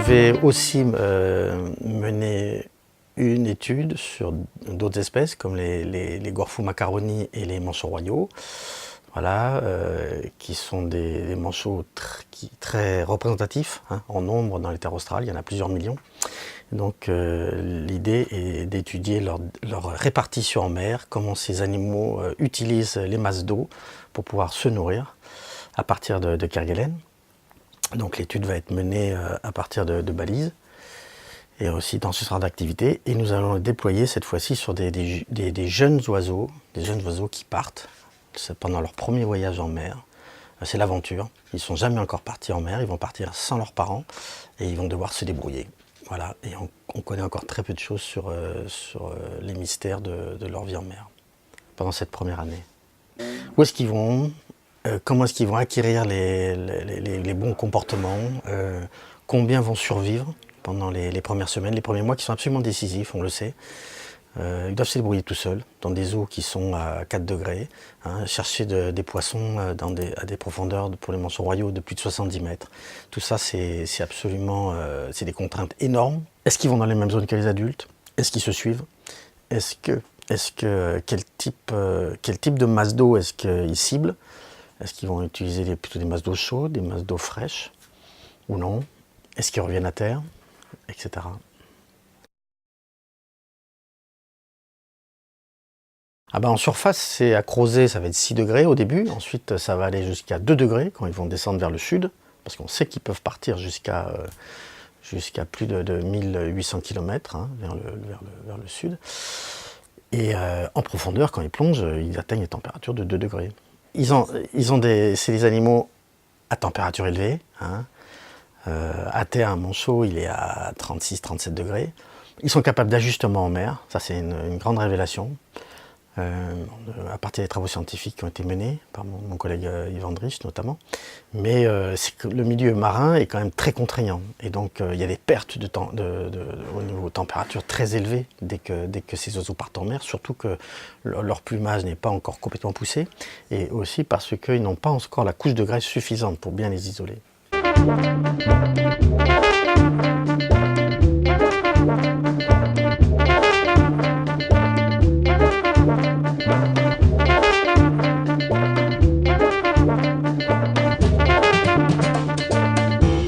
vais aussi mener une étude sur d'autres espèces comme les Gorfous macaroni et les manchots royaux, voilà, qui sont des manchots très représentatifs hein, en nombre dans les terres australes, il y en a plusieurs millions. Donc l'idée est d'étudier leur répartition en mer, comment ces animaux utilisent les masses d'eau pour pouvoir se nourrir à partir de Kerguelen. Donc l'étude va être menée à partir de balises et aussi dans ce sera d'activité. Et nous allons le déployer cette fois-ci sur des jeunes oiseaux, qui partent pendant leur premier voyage en mer. C'est l'aventure. Ils ne sont jamais encore partis en mer, ils vont partir sans leurs parents et ils vont devoir se débrouiller. Voilà, et on connaît encore très peu de choses sur les mystères de leur vie en mer pendant cette première année. Où est-ce qu'ils vont? Comment est-ce qu'ils vont acquérir les bons comportements? Combien vont survivre pendant les premières semaines, les premiers mois qui sont absolument décisifs, on le sait. Ils doivent se débrouiller tout seuls dans des eaux qui sont à 4 degrés, hein, chercher des poissons à des profondeurs pour les manchots royaux de plus de 70 mètres. Tout ça, c'est absolument c'est des contraintes énormes. Est-ce qu'ils vont dans les mêmes zones que les adultes? Est-ce qu'ils se suivent? Quel type de masse d'eau est-ce qu'ils ciblent? Est-ce qu'ils vont utiliser plutôt des masses d'eau chaude, des masses d'eau fraîche ou non? Est-ce qu'ils reviennent à terre? Etc. Ah ben en surface, c'est à creuser, ça va être 6 degrés au début. Ensuite, ça va aller jusqu'à 2 degrés quand ils vont descendre vers le sud. Parce qu'on sait qu'ils peuvent partir jusqu'à plus de 1800 km hein, vers le sud. Et en profondeur, quand ils plongent, ils atteignent des températures de 2 degrés. C'est des animaux à température élevée. Hein. À terre, un manchot, il est à 36-37 degrés. Ils sont capables d'ajustement en mer, ça c'est une grande révélation. À partir des travaux scientifiques qui ont été menés par mon collègue Yvan Driesch notamment. Mais c'est que le milieu marin est quand même très contraignant. Et donc il y a des pertes au niveau température très élevées dès que ces oiseaux partent en mer, surtout que leur plumage n'est pas encore complètement poussé, et aussi parce qu'ils n'ont pas encore la couche de graisse suffisante pour bien les isoler.